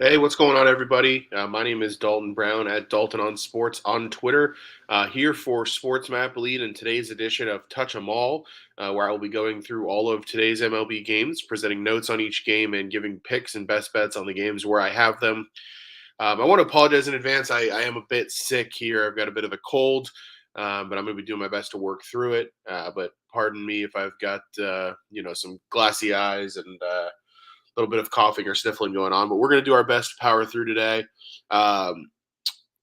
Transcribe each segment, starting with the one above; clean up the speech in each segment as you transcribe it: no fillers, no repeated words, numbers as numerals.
Hey, what's going on, everybody? My name is Dalton Brown at Dalton on Sports on Twitter. Here for Sports Map Lead in today's edition of Touch 'Em All, where I will be going through all of today's MLB games, presenting notes on each game, and giving picks and best bets on the games where I have them. I want to apologize in advance. I am a bit sick here. I've got a bit of a cold, but I'm going to be doing my best to work through it. But pardon me if I've got some glassy eyes and little bit of coughing or sniffling going on, but we're going to do our best to power through today. Um,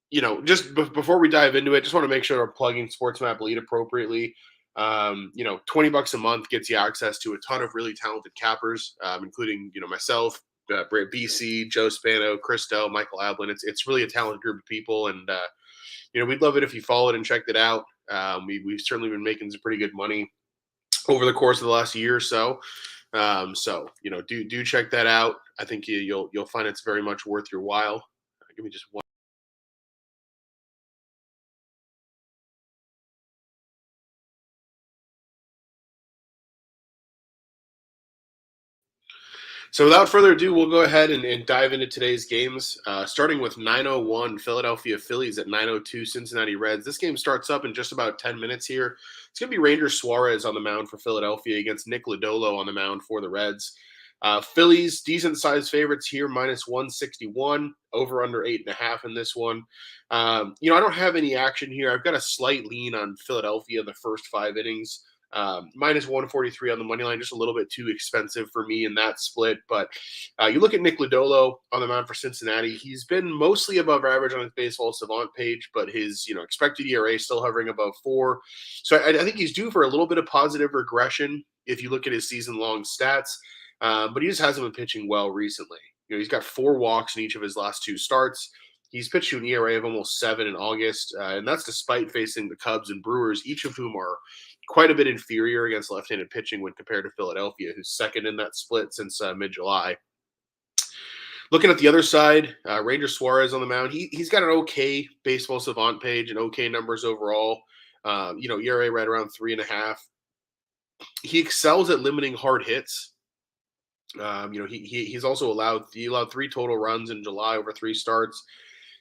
before we dive into it, just want to make sure we're plugging Sports Map Lead appropriately. 20 bucks a month gets you access to a ton of really talented cappers, including, myself, Brett BC, Joe Spano, Christo, Michael Ablin. It's really a talented group of people. And, we'd love it if you followed and checked it out. We've certainly been making some pretty good money over the course of the last year or so. Do check that out. I think you'll find it's very much worth your while. Give me just one. So without further ado, we'll go ahead and dive into today's games. Starting with 9:01 Philadelphia Phillies at 9:02 Cincinnati Reds. This game starts up in just about 10 minutes here. It's going to be Ranger Suarez on the mound for Philadelphia against Nick Lodolo on the mound for the Reds. Phillies, decent sized favorites here, minus 161, over under 8.5 in this one. I don't have any action here. I've got a slight lean on Philadelphia in the first 5 innings. Minus 143 on the money line, just a little bit too expensive for me in that split. But you look at Nick Lodolo on the mound for Cincinnati. He's been mostly above average on his baseball savant page, but his expected ERA still hovering above 4. So I think he's due for a little bit of positive regression if you look at his season long stats. But he just hasn't been pitching well recently. He's got 4 walks in each of his last 2 starts. He's pitched to an ERA of almost 7 in August, and that's despite facing the Cubs and Brewers, each of whom are quite a bit inferior against left-handed pitching when compared to Philadelphia, who's second in that split since mid-July. Looking at the other side, Ranger Suarez on the mound. He's got an okay baseball savant page and okay numbers overall. ERA right around 3.5. He excels at limiting hard hits. He's also allowed 3 total runs in July over 3 starts.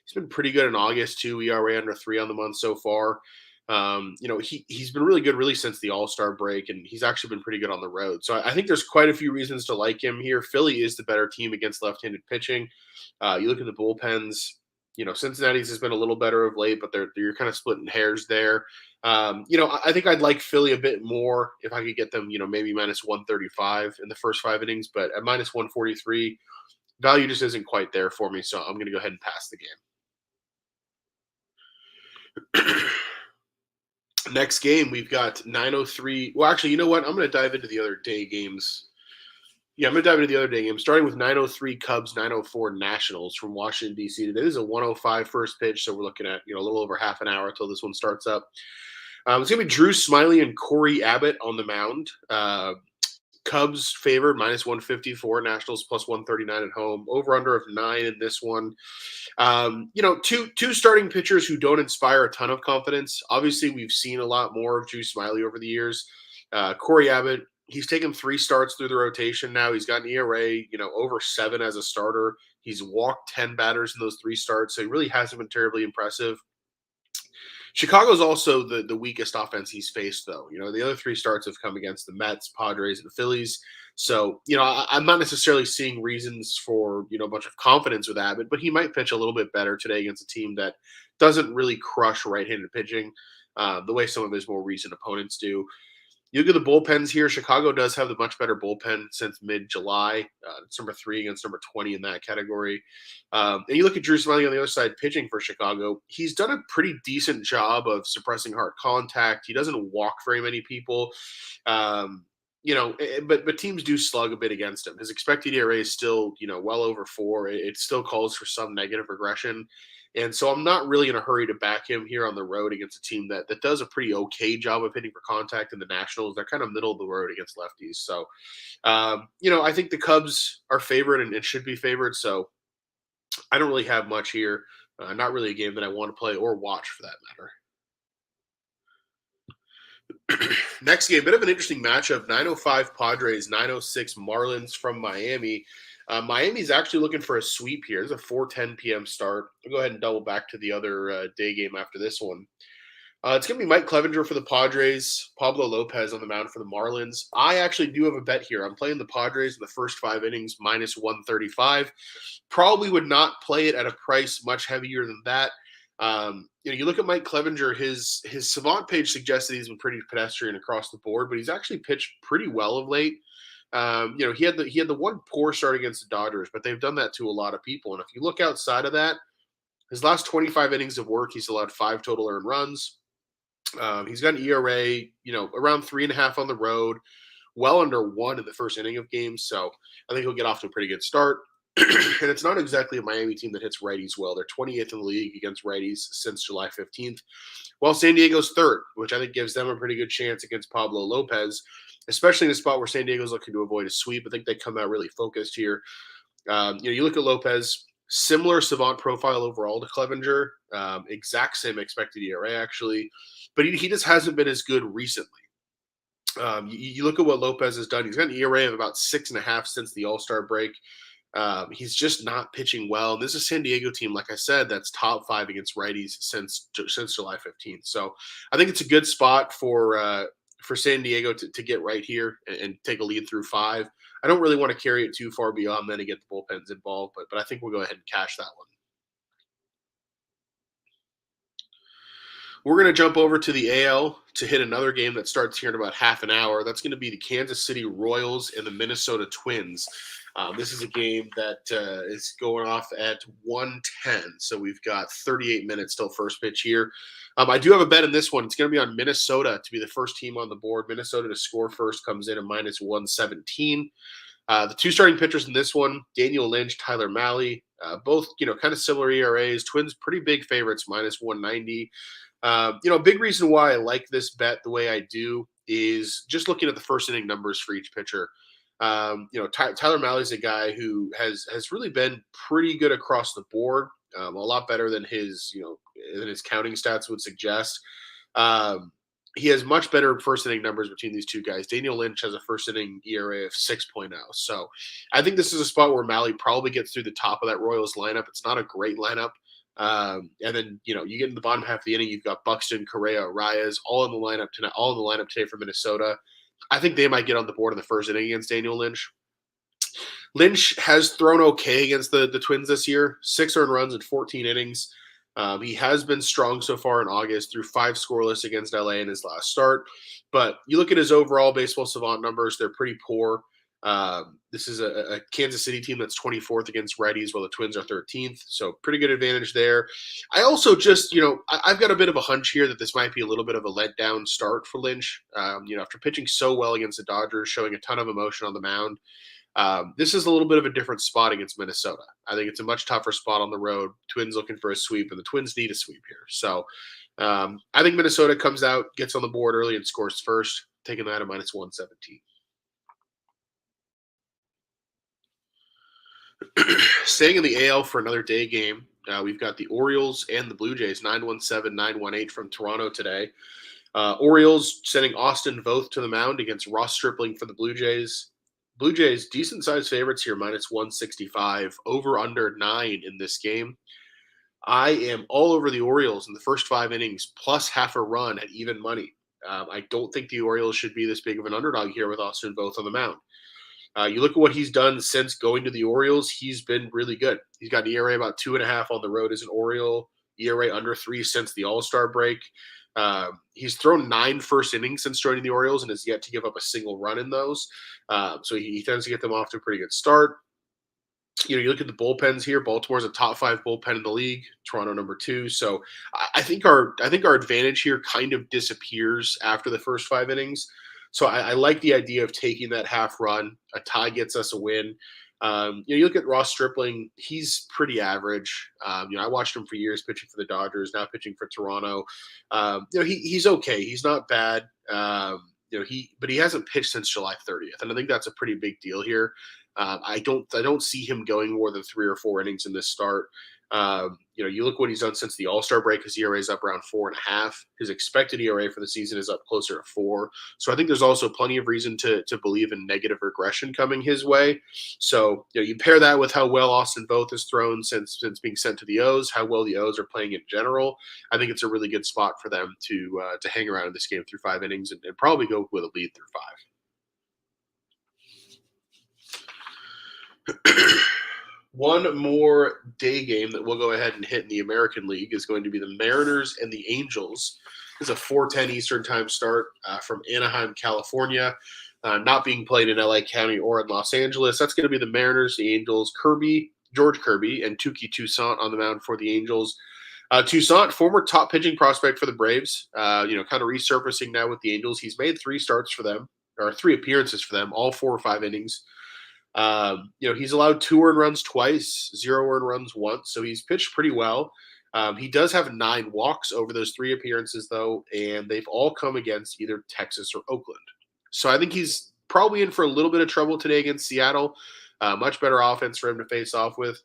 He's been pretty good in August too. ERA under 3 on the month so far. He's been really good really since the All-Star break, and he's actually been pretty good on the road. So I think there's quite a few reasons to like him here. Philly is the better team against left-handed pitching. You look at the bullpens. Cincinnati's has been a little better of late, but you're kind of splitting hairs there. I think I'd like Philly a bit more if I could get them, maybe minus 135 in the first 5 innings, but at minus 143, value just isn't quite there for me. So I'm going to go ahead and pass the game. Next game, we've got 9:03. Well, actually, you know what? I'm going to dive into the other day games. Yeah, I'm going to dive into the other day games, starting with 9:03 Cubs, 9:04 Nationals from Washington, D.C. Today is a 1:05 first pitch, so we're looking at a little over half an hour until this one starts up. It's going to be Drew Smyly and Corey Abbott on the mound. Cubs favored minus 154, Nationals plus 139 at home. Over under of 9 in this one. Two starting pitchers who don't inspire a ton of confidence. Obviously, we've seen a lot more of Drew Smyly over the years. Corey Abbott, he's taken 3 starts through the rotation now. He's got an ERA, over 7 as a starter. He's walked 10 batters in those 3 starts, so he really hasn't been terribly impressive. Chicago's also the weakest offense he's faced, though. The other 3 starts have come against the Mets, Padres, and the Phillies. So, I'm not necessarily seeing reasons for, a bunch of confidence with Abbott, but he might pitch a little bit better today against a team that doesn't really crush right-handed pitching the way some of his more recent opponents do. You look at the bullpens here. Chicago does have the much better bullpen since mid-July. It's number 3 against number 20 in that category. And you look at Drew Smyly on the other side pitching for Chicago. He's done a pretty decent job of suppressing hard contact. He doesn't walk very many people. But teams do slug a bit against him. His expected ERA is still, well over 4. It still calls for some negative regression. And so I'm not really in a hurry to back him here on the road against a team that does a pretty okay job of hitting for contact in the Nationals. They're kind of middle of the road against lefties. So, I think the Cubs are favored and should be favored. So I don't really have much here. Not really a game that I want to play or watch for that matter. Next game, bit of an interesting matchup. 9:05 Padres, 9:06 Marlins from Miami. Miami's actually looking for a sweep here. It's a 4:10 p.m. start. I'll go ahead and double back to the other day game after this one. It's going to be Mike Clevenger for the Padres, Pablo Lopez on the mound for the Marlins. I actually do have a bet here. I'm playing the Padres in the first 5 innings, minus 135. Probably would not play it at a price much heavier than that. You look at Mike Clevenger, his Savant page suggests that he's been pretty pedestrian across the board, but he's actually pitched pretty well of late. He had the one poor start against the Dodgers, but they've done that to a lot of people. And if you look outside of that, his last 25 innings of work, he's allowed 5 total earned runs. He's got an ERA, around 3.5 on the road, well under 1 in the first inning of games. So I think he'll get off to a pretty good start. And it's not exactly a Miami team that hits righties well. They're 28th in the league against righties since July 15th, while San Diego's third, which I think gives them a pretty good chance against Pablo Lopez, especially in a spot where San Diego's looking to avoid a sweep. I think they come out really focused here. You look at Lopez, similar Savant profile overall to Clevenger, exact same expected ERA actually, but he just hasn't been as good recently. You look at what Lopez has done. He's got an ERA of about 6.5 since the All-Star break. He's just not pitching well. And this is a San Diego team, like I said, that's top 5 against righties since July 15th. So I think it's a good spot for San Diego to get right here and take a lead through 5. I don't really want to carry it too far beyond then to get the bullpens involved, but I think we'll go ahead and cash that one. We're going to jump over to the AL to hit another game that starts here in about half an hour. That's going to be the Kansas City Royals and the Minnesota Twins. This is a game that is going off at 1:10, so we've got 38 minutes till first pitch here. I do have a bet in this one. It's going to be on Minnesota to be the first team on the board. Minnesota to score first comes in at minus 117. The two starting pitchers in this one, Daniel Lynch, Tyler Mahle, both kind of similar ERAs. Twins pretty big favorites, minus 190. A big reason why I like this bet the way I do is just looking at the first inning numbers for each pitcher. Tyler Mahle is a guy who has really been pretty good across the board, a lot better than his counting stats would suggest. He has much better first inning numbers between these two guys. Daniel Lynch has a first inning ERA of 6.0. So I think this is a spot where Mahle probably gets through the top of that Royals lineup. It's not a great lineup. And then you get in the bottom half of the inning, you've got Buxton, Correa, Arias, all in the lineup today for Minnesota. I think they might get on the board in the first inning against Daniel Lynch. Lynch has thrown okay against the Twins this year, 6 earned runs in 14 innings. He has been strong so far in August through 5 scoreless against LA in his last start. But you look at his overall Baseball Savant numbers, they're pretty poor. This is a Kansas City team that's 24th against righties, while the Twins are 13th. So pretty good advantage there. I also just, I've got a bit of a hunch here that this might be a little bit of a letdown start for Lynch. After pitching so well against the Dodgers, showing a ton of emotion on the mound, this is a little bit of a different spot against Minnesota. I think it's a much tougher spot on the road. Twins looking for a sweep, and the Twins need a sweep here. So I think Minnesota comes out, gets on the board early, and scores first, taking that at minus 117. Staying in the AL for another day game, we've got the Orioles and the Blue Jays, 917, 918 from Toronto today. Orioles sending Austin Voth to the mound against Ross Stripling for the Blue Jays. Blue Jays, decent-sized favorites here, minus 165, over under 9 in this game. I am all over the Orioles in the first 5 innings, plus half a run at even money. I don't think the Orioles should be this big of an underdog here with Austin Voth on the mound. You look at what he's done since going to the Orioles, he's been really good. He's got an ERA about 2.5 on the road as an Oriole, ERA under 3 since the All-Star break. He's thrown 9 first innings since joining the Orioles and has yet to give up a single run in those. So he tends to get them off to a pretty good start. You look at the bullpens here. Baltimore's a top 5 bullpen in the league. Toronto number 2. So I think our advantage here kind of disappears after the first 5 innings. So I like the idea of taking that half run. A tie gets us a win. You look at Ross Stripling, he's pretty average. I watched him for years pitching for the Dodgers, now pitching for Toronto. He's okay. He's not bad. But he hasn't pitched since July 30th, and I think that's a pretty big deal here. I don't see him going more than 3 or 4 innings in this start. You look what he's done since the All-Star break. His ERA is up around 4.5. His expected ERA for the season is up closer to 4. So I think there's also plenty of reason to believe in negative regression coming his way. So you pair that with how well Austin Voth has thrown since being sent to the O's, how well the O's are playing in general. I think it's a really good spot for them to hang around in this game through 5 innings and probably go with a lead through 5. One more day game that we'll go ahead and hit in the American League is going to be the Mariners and the Angels. It's a 4:10 Eastern time start from Anaheim, California, not being played in LA County or in Los Angeles. That's going to be the Mariners, the Angels, George Kirby, and Touki Toussaint on the mound for the Angels. Toussaint, former top pitching prospect for the Braves, kind of resurfacing now with the Angels. He's made 3 starts for them, or 3 appearances for them, all 4 or 5 innings. He's allowed 2 earned runs twice, 0 earned runs once, so he's pitched pretty well. He does have 9 walks over those 3 appearances, though, and they've all come against either Texas or Oakland. So I think he's probably in for a little bit of trouble today against Seattle. Much better offense for him to face off with.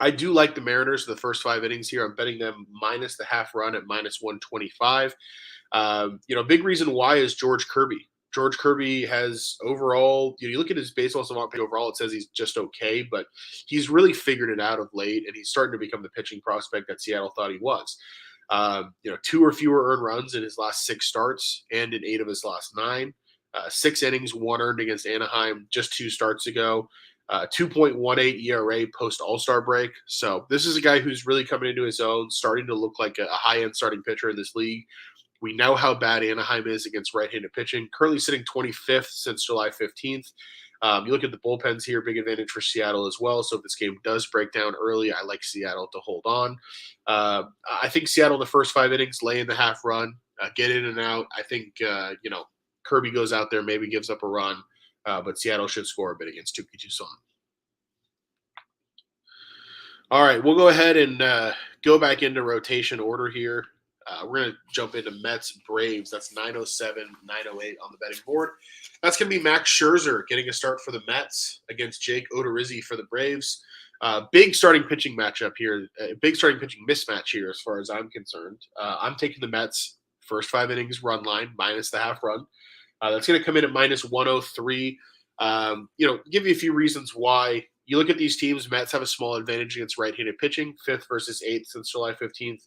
I do like the Mariners the first 5 innings here. I'm betting them minus the half run at minus 125. Big reason why is George Kirby. George Kirby has overall, you look at his baseball savant page overall, it says he's just okay, but he's really figured it out of late, and he's starting to become the pitching prospect that Seattle thought he was. 2 or fewer earned runs in his last 6 starts and in 8 of his last 9. 6 innings, 1 earned against Anaheim just 2 starts ago. 2.18 ERA post All-Star break. So this is a guy who's really coming into his own, starting to look like a high-end starting pitcher in this league. We know how bad Anaheim is against right-handed pitching, currently sitting 25th since July 15th. You look at the bullpens here, big advantage for Seattle as well. So if this game does break down early, I like Seattle to hold on. I think Seattle, the first 5 innings, lay in the half run, get in and out. I think, Kirby goes out there, maybe gives up a run, but Seattle should score a bit against Touki Toussaint. All right, we'll go ahead and go back into rotation order here. We're going to jump into Mets Braves. That's 907, 908 on the betting board. That's going to be Max Scherzer getting a start for the Mets against Jake Odorizzi for the Braves. Big starting pitching matchup here. Big starting pitching mismatch here as far as I'm concerned. I'm taking the Mets first 5 innings run line minus the half run. That's going to come in at minus 103. Give you a few reasons why. You look at these teams, Mets have a small advantage against right-handed pitching, 5th versus 8th since July 15th.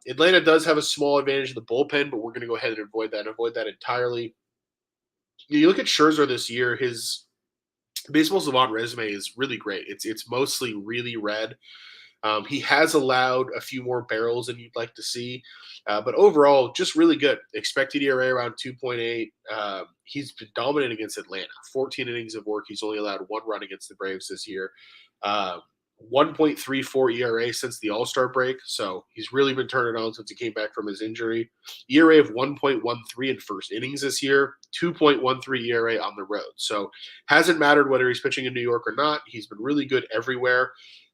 Atlanta does have a small advantage in the bullpen, but we're going to go ahead and avoid that entirely. You look at Scherzer this year, his baseball savant resume is really great. It's mostly really red. He has allowed a few more barrels than you'd like to see, but overall, just really good. Expected ERA around 2.8. He's been dominant against Atlanta. 14 innings of work. He's only allowed 1 run against the Braves this year. 1.34 ERA since the All-Star break, so he's really been turning on since he came back from his injury. ERA of 1.13 in first innings this year, 2.13 ERA on the road. So hasn't mattered whether he's pitching in New York or not. He's been really good everywhere.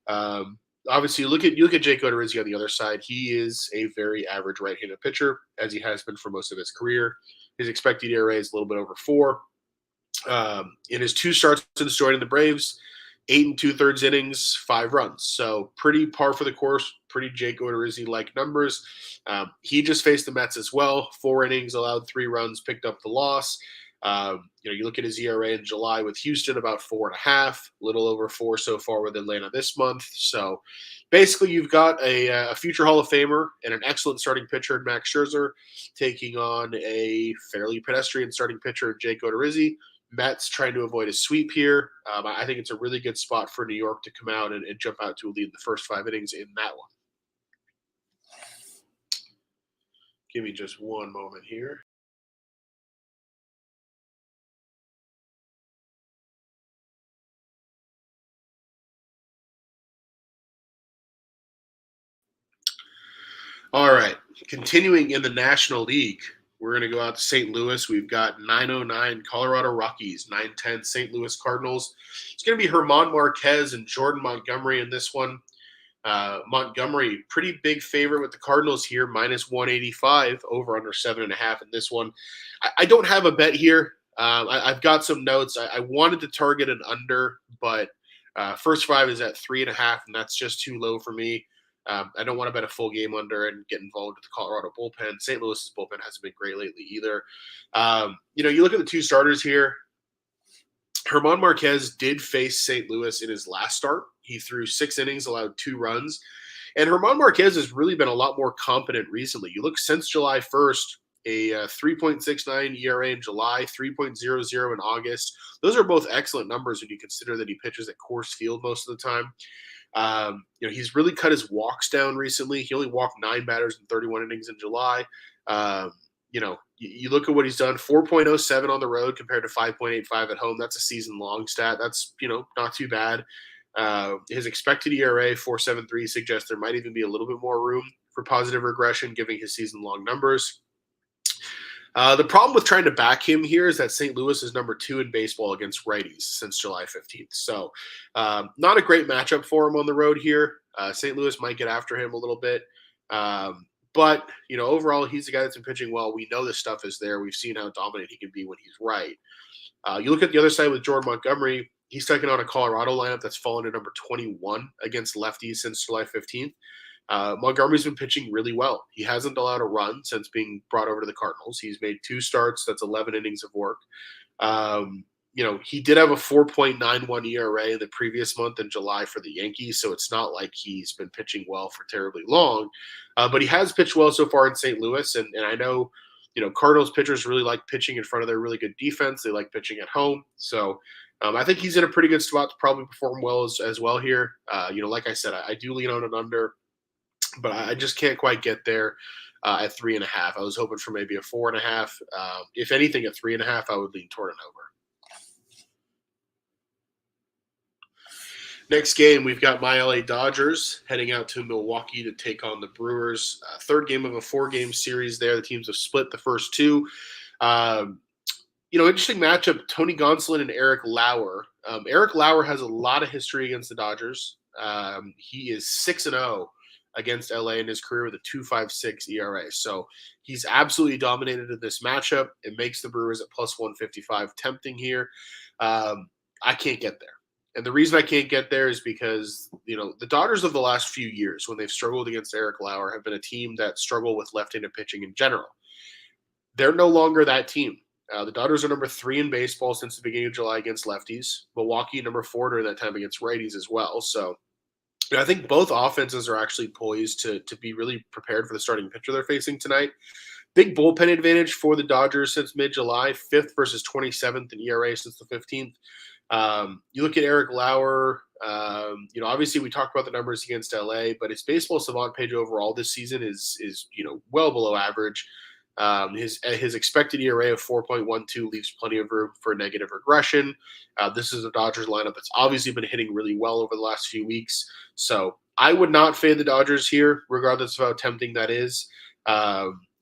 Obviously, you look at Jake Odorizzi on the other side. He is a very average right-handed pitcher, as he has been for most of his career. His expected ERA is a little bit over 4. In his 2 starts since joining the Braves, 8 2/3 innings, 5 runs. So pretty par for the course, pretty Jake Odorizzi-like numbers. He just faced the Mets as well. 4 innings, allowed 3 runs, picked up the loss. You look at his ERA in July with Houston, about 4.5, a little over 4 so far with Atlanta this month. So basically you've got a future Hall of Famer and an excellent starting pitcher in Max Scherzer taking on a fairly pedestrian starting pitcher in Jake Odorizzi. Mets trying to avoid a sweep here. I think it's a really good spot for New York to come out and jump out to a lead in the first 5 innings in that one. Give me just one moment here. All right, continuing in the National League, we're going to go out to St. Louis. We've got 909 Colorado Rockies, 910 St. Louis Cardinals. It's going to be German Marquez and Jordan Montgomery in this one. Montgomery, pretty big favorite with the Cardinals here, minus 185, over under 7.5 in this one. I don't have a bet here. I've got some notes. I wanted to target an under, but First 5 is at 3.5, and that's just too low for me. I don't want to bet a full game under and get involved with the Colorado bullpen. St. Louis's bullpen hasn't been great lately either. You look at the 2 starters here. German Marquez did face St. Louis in his last start. He threw 6 innings, allowed 2 runs. And German Marquez has really been a lot more competent recently. You look since July 1st, a 3.69 ERA in July, 3.00 in August. Those are both excellent numbers when you consider that he pitches at Coors Field most of the time. He's really cut his walks down recently. He only walked 9 batters in 31 innings in July. You look at what he's done, 4.07 on the road compared to 5.85 at home. That's a season-long stat. That's, not too bad. His expected ERA, 4.73, suggests there might even be a little bit more room for positive regression, given his season-long numbers. The problem with trying to back him here is that St. Louis is number 2 in baseball against righties since July 15th. So not a great matchup for him on the road here. St. Louis might get after him a little bit. But overall, he's the guy that's been pitching well. We know this stuff is there. We've seen how dominant he can be when he's right. You look at the other side with Jordan Montgomery. He's taking on a Colorado lineup that's fallen to number 21 against lefties since July 15th. Montgomery's been pitching really well. He hasn't allowed a run since being brought over to the Cardinals. He's made 2 starts. That's 11 innings of work. He did have a 4.91 ERA in the previous month in July for the Yankees, so it's not like he's been pitching well for terribly long. But he has pitched well so far in St. Louis, and I know, Cardinals pitchers really like pitching in front of their really good defense. They like pitching at home. So I think he's in a pretty good spot to probably perform well as well here. Like I said, I do lean on an under, but I just can't quite get there at 3.5. I was hoping for maybe a 4.5. If anything, at 3.5, I would lean toward an over. Next game, we've got my LA Dodgers heading out to Milwaukee to take on the Brewers. Third game of a 4-game series there. The teams have split the first 2. Interesting matchup, Tony Gonsolin and Eric Lauer. Eric Lauer has a lot of history against the Dodgers. He is 6-0 against LA in his career with a 2.56 ERA. So he's absolutely dominated in this matchup. It makes the Brewers at plus 155 tempting here. I can't get there. And the reason I can't get there is because, the Dodgers of the last few years, when they've struggled against Eric Lauer, have been a team that struggle with left-handed pitching in general. They're no longer that team. The Dodgers are number 3 in baseball since the beginning of July against lefties. Milwaukee, number 4 during that time against righties as well. So I think both offenses are actually poised to be really prepared for the starting pitcher they're facing tonight. Big bullpen advantage for the Dodgers since mid-July, 5th versus 27th in ERA since the 15th. You look at Eric Lauer, obviously we talked about the numbers against LA, but his baseball savant page overall this season is well below average. His expected ERA of 4.12 leaves plenty of room for negative regression. This is a Dodgers lineup that's obviously been hitting really well over the last few weeks. So I would not fade the Dodgers here, regardless of how tempting that is.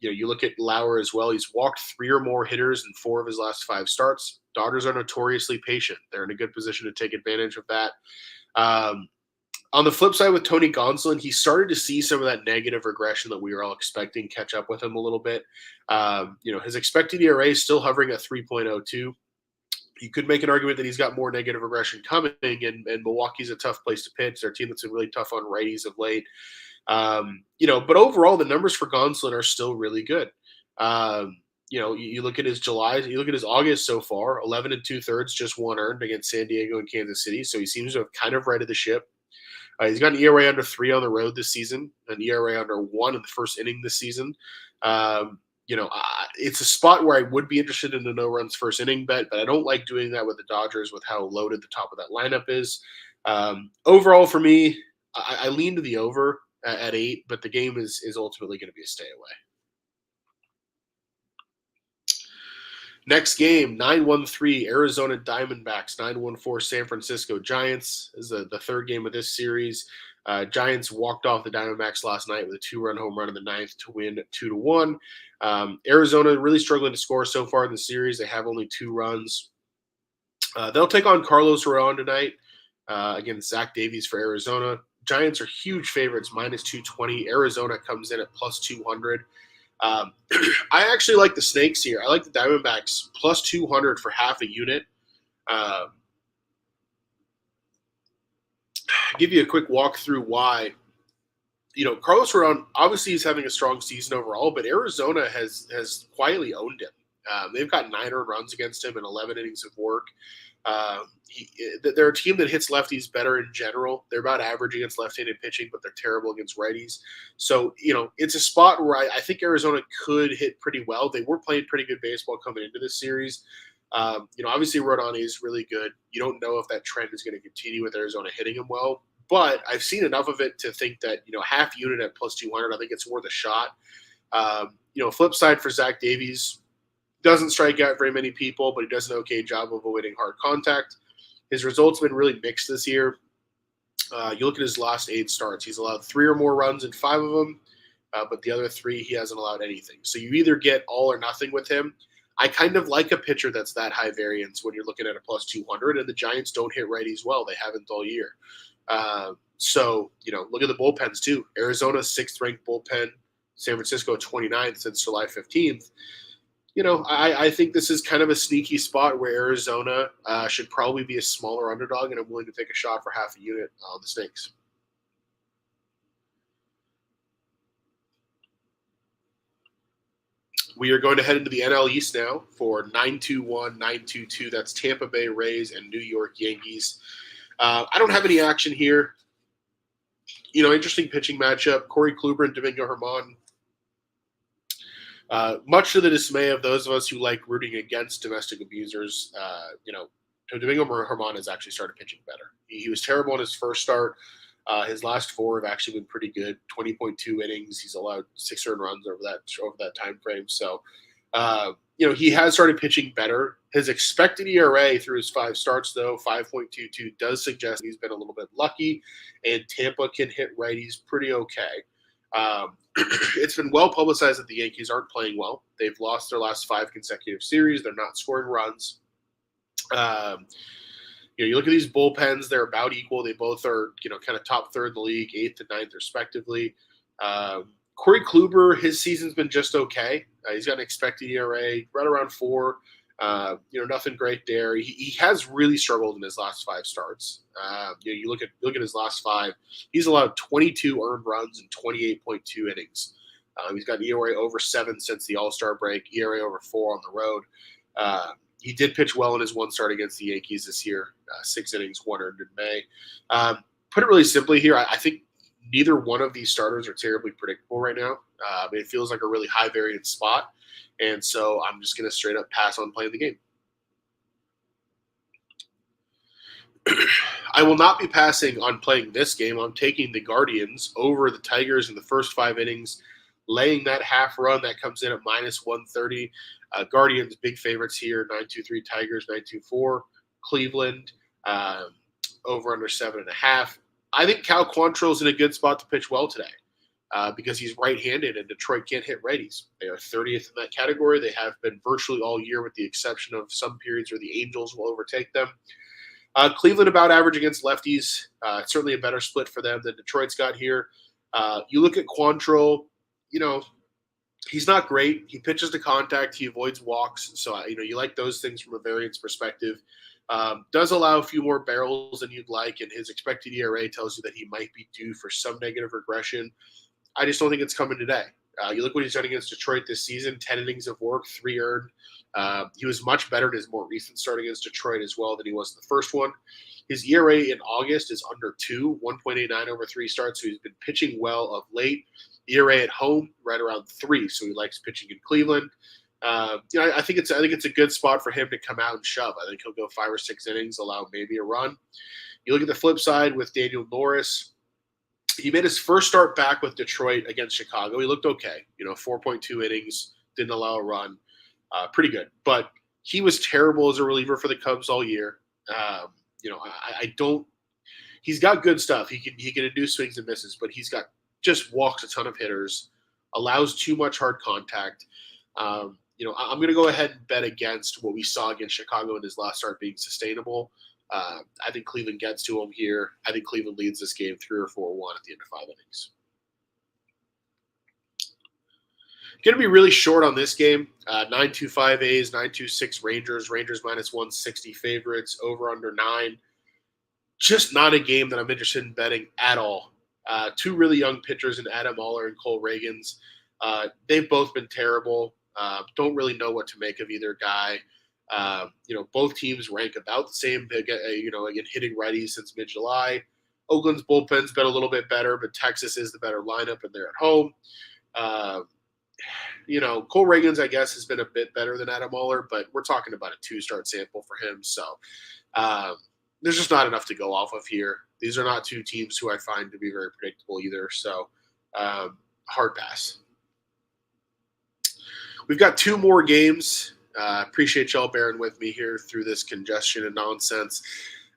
You look at Lauer as well. He's walked 3 or more hitters in 4 of his last 5 starts. Dodgers are notoriously patient. They're in a good position to take advantage of that. On the flip side with Tony Gonsolin, he started to see some of that negative regression that we were all expecting catch up with him a little bit. His expected ERA is still hovering at 3.02. You could make an argument that he's got more negative regression coming, and Milwaukee's a tough place to pitch. They're a team that's been really tough on righties of late. But overall, the numbers for Gonsolin are still really good. You look at his July, you look at his August so far, 11 2/3, just 1 earned against San Diego and Kansas City. So he seems to have kind of righted the ship. He's got an ERA under 3 on the road this season, an ERA under 1 in the first inning this season. It's a spot where I would be interested in a no-runs first inning bet, but I don't like doing that with the Dodgers with how loaded the top of that lineup is. Overall, for me, I lean to the over at 8, but the game is ultimately going to be a stay away. Next game, 9-1-3 Arizona Diamondbacks, 9-1-4 San Francisco Giants. This is the third game of this series. Giants walked off the Diamondbacks last night with a 2-run home run in the 9th to win 2-1. Arizona really struggling to score so far in the series. They have only 2 runs. They'll take on Carlos Rodon tonight against Zach Davies for Arizona. Giants are huge favorites, minus 220. Arizona comes in at plus 200. I actually like the Snakes here. I like the Diamondbacks plus 200 for half a unit. give you a quick walk through why. Carlos Rodon obviously he's having a strong season overall, but Arizona has quietly owned him. They've got 9 earned runs against him in 11 innings of work. They're a team that hits lefties better in general. They're about average against left-handed pitching, but they're terrible against righties. So, it's a spot where I think Arizona could hit pretty well. They were playing pretty good baseball coming into this series. Obviously Rodon is really good. You don't know if that trend is going to continue with Arizona hitting him well, but I've seen enough of it to think that, half unit at plus 200, I think it's worth a shot. Flip side for Zach Davies, doesn't strike out very many people, but he does an okay job of avoiding hard contact. His results have been really mixed this year. You look at his last 8 starts. He's allowed 3 or more runs in 5 of them, but the other 3, he hasn't allowed anything. So you either get all or nothing with him. I kind of like a pitcher that's that high variance when you're looking at a plus 200, and the Giants don't hit righties well. They haven't all year. So, look at the bullpens too. Arizona's 6th ranked bullpen, San Francisco 29th since July 15th. I think this is kind of a sneaky spot where Arizona should probably be a smaller underdog, and I'm willing to take a shot for half a unit on the Snakes. We are going to head into the NL East now for 9-2-1, 9-2-2. That's Tampa Bay Rays and New York Yankees. I don't have any action here. Interesting pitching matchup. Corey Kluber and Domingo Germán. Much to the dismay of those of us who like rooting against domestic abusers, Domingo Germán has actually started pitching better. He was terrible in his first start. His last 4 have actually been pretty good. 20.2 innings. He's allowed 6 earned runs over that time frame. So, he has started pitching better. His expected ERA through his 5 starts, though, 5.22, does suggest he's been a little bit lucky, and Tampa can hit righties pretty okay. It's been well publicized that the Yankees aren't playing well. They've lost their last 5 consecutive series. They're not scoring runs. You look at these bullpens; they're about equal. They both are, kind of top third in the league, 8th and 9th respectively. Corey Kluber, his season's been just okay. He's got an expected ERA right around 4. Nothing great there. He has really struggled in his last 5 starts. You look at his last 5. He's allowed 22 earned runs and 28.2 innings. He's got an ERA over 7 since the All-Star break. ERA over 4 on the road. He did pitch well in his 1 start against the Yankees this year. 6 innings, 1 earned in May. Put it really simply here, I think neither one of these starters are terribly predictable right now. It feels like a really high variance spot. And so I'm just going to straight up pass on playing the game. I will not be passing on playing this game. I'm taking the Guardians over the Tigers in the first 5 innings, laying that half run that comes in at minus 130. Guardians, big favorites here, 9-2-3 Tigers, 9-2-4 Cleveland, over under 7.5. I think Cal Quantrill's in a good spot to pitch well today because he's right-handed and Detroit can't hit righties. They are 30th in that category. They have been virtually all year with the exception of some periods where the Angels will overtake them. Cleveland about average against lefties. Certainly a better split for them than Detroit's got here. You look at Quantrill, he's not great. He pitches to contact. He avoids walks. So, you like those things from a variance perspective. Does allow a few more barrels than you'd like, and his expected ERA tells you that he might be due for some negative regression. I just don't think it's coming today. You look what he's done against Detroit this season, 10 innings of work, 3 earned. He was much better in his more recent start against Detroit as well than he was in the first one. His ERA in August is under 2, 1.89 over 3 starts, so he's been pitching well of late. ERA at home, right around 3, so he likes pitching in Cleveland. I think it's a good spot for him to come out and shove. I think he'll go 5 or 6 innings, allow maybe a run. You look at the flip side with Daniel Norris. He made his first start back with Detroit against Chicago. He looked okay. 4.2 innings, didn't allow a run. Pretty good. But he was terrible as a reliever for the Cubs all year. I don't – he's got good stuff. He can induce swings and misses, but he's got just walks a ton of hitters, allows too much hard contact. I'm going to go ahead and bet against what we saw against Chicago in his last start being sustainable. I think Cleveland gets to him here. I think Cleveland leads this game 3 or 4-1 at the end of 5 innings. Going to be really short on this game. 9-2-5 A's, 9-2-6 Rangers. Rangers minus 160 favorites, over under 9. just not a game that I'm interested in betting at all. Two really young pitchers in Adam Oller and Cole Reagans. They've both been terrible. Don't really know what to make of either guy. Both teams rank about the same. Again, hitting righties since mid-July. Oakland's bullpen's been a little bit better, but Texas is the better lineup, and they're at home. Cole Reagans, I guess, has been a bit better than Adam Oller, but we're talking about a 2-start sample for him. So there's just not enough to go off of here. These are not two teams who I find to be very predictable either. So hard pass. We've got 2 more games. Appreciate y'all bearing with me here through this congestion and nonsense.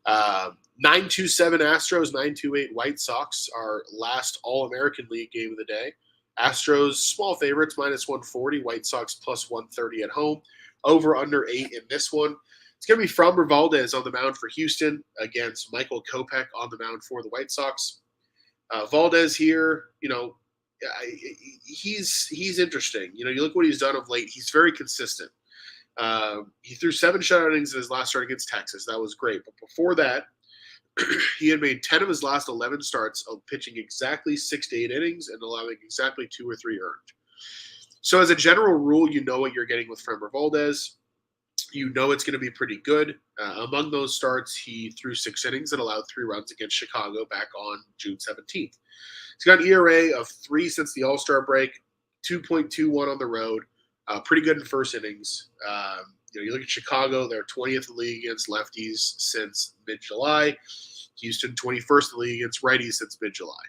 9-2-7 Astros, 9-2-8 White Sox, our last All-American League game of the day. Astros, small favorites, -140. White Sox, +130 at home. Over, under 8 in this one. It's going to be Framber Valdez on the mound for Houston against Michael Kopech on the mound for the White Sox. Valdez here, he's interesting. You look what he's done of late. He's very consistent. He threw 7 shutout innings in his last start against Texas. That was great. But before that, he had made 10 of his last 11 starts of pitching exactly 6 to 8 innings and allowing exactly 2 or 3 earned. So as a general rule, you know what you're getting with Framber Valdez. You know it's going to be pretty good. Among those starts, he threw 6 innings and allowed 3 runs against Chicago back on June 17th. He's got an ERA of 3 since the All-Star break, 2.21 on the road. Pretty good in first innings. You look at Chicago, they're 20th in the league against lefties since mid-July. Houston, 21st in the league against righties since mid-July.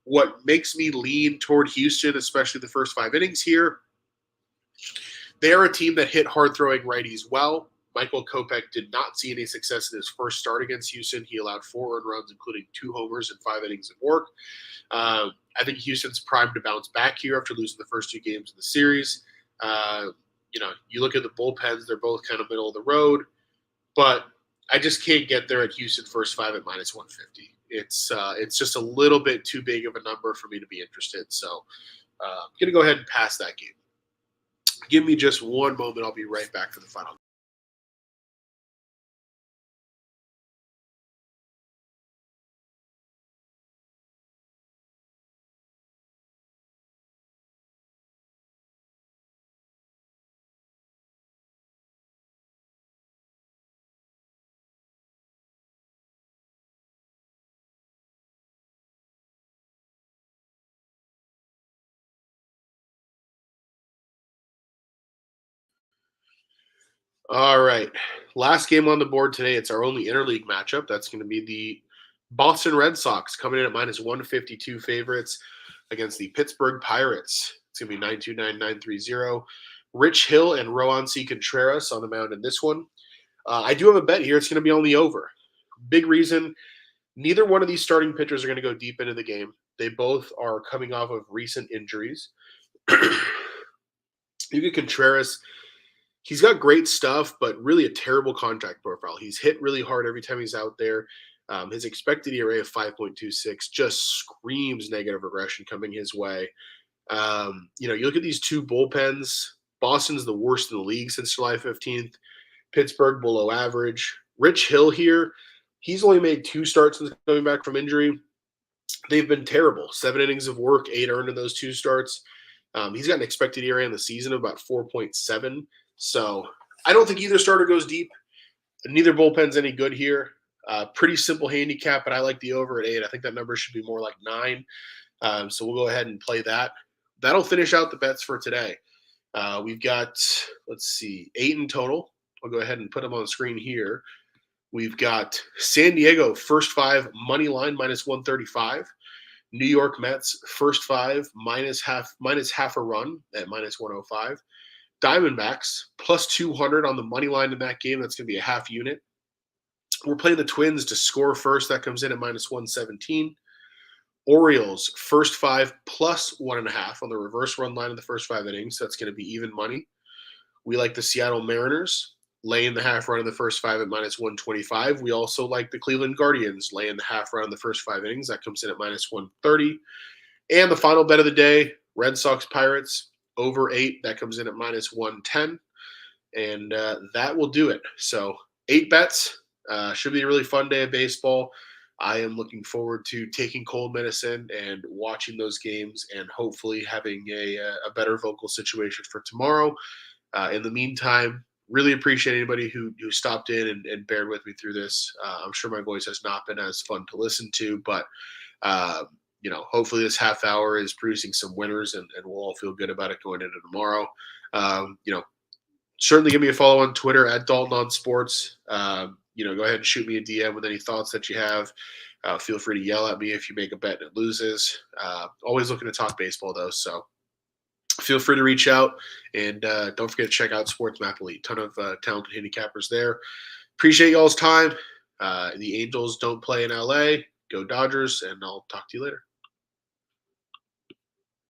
What makes me lean toward Houston, especially the first 5 innings here, they are a team that hit hard-throwing righties well. Michael Kopech did not see any success in his first start against Houston. He allowed 4 earned runs, including 2 homers and 5 innings of work. I think Houston's primed to bounce back here after losing the first 2 games of the series. You look at the bullpens, they're both kind of middle of the road, but I just can't get there at Houston first 5 at -150. It's just a little bit too big of a number for me to be interested. So I'm going to go ahead and pass that game. Give me just one moment. I'll be right back for the final. All right. Last game on the board today. It's our only interleague matchup. That's going to be the Boston Red Sox coming in at -152 favorites against the Pittsburgh Pirates. It's going to be 929, 930. Rich Hill and Rowan C. Contreras on the mound in this one. I do have a bet here. It's going to be on the over. Big reason, neither one of these starting pitchers are going to go deep into the game. They both are coming off of recent injuries. You get Contreras. He's got great stuff, but really a terrible contact profile. He's hit really hard every time he's out there. His expected ERA of 5.26 just screams negative regression coming his way. You look at these 2 bullpens. Boston's the worst in the league since July 15th. Pittsburgh below average. Rich Hill here, he's only made 2 starts since coming back from injury. They've been terrible. 7 innings of work, 8 earned in those 2 starts. He's got an expected ERA in the season of about 4.7. So I don't think either starter goes deep. Neither bullpen's any good here. Pretty simple handicap, but I like the over at 8. I think that number should be more like 9. So we'll go ahead and play that. That'll finish out the bets for today. We've got, 8 in total. I'll go ahead and put them on the screen here. We've got San Diego first 5 money line -135. New York Mets first 5 minus half a run at -105. Diamondbacks +200 on the money line in that game. That's going to be a half unit. We're playing the Twins to score first. That comes in at -117. Orioles first 5 +1.5 on the reverse run line in the first 5 innings. That's going to be even money. We like the Seattle Mariners laying the half run in the first 5 at -125. We also like the Cleveland Guardians laying the half run in the first 5 innings. That comes in at -130. And the final bet of the day, Red Sox Pirates over 8. That comes in at -110. And that will do it. So 8 bets. Should be a really fun day of baseball. I am looking forward to taking cold medicine and watching those games and hopefully having a better vocal situation for tomorrow. In the meantime, really appreciate anybody who stopped in and bared with me through this. I'm sure my voice has not been as fun to listen to, but uh, hopefully this half hour is producing some winners, and we'll all feel good about it going into tomorrow. Certainly give me a follow on Twitter at Dalton on Sports. Go ahead and shoot me a DM with any thoughts that you have. Feel free to yell at me if you make a bet and it loses. Always looking to talk baseball though, so feel free to reach out, and don't forget to check out Sports Map Elite. Ton of talented handicappers there. Appreciate y'all's time. The Angels don't play in LA. Go Dodgers, and I'll talk to you later.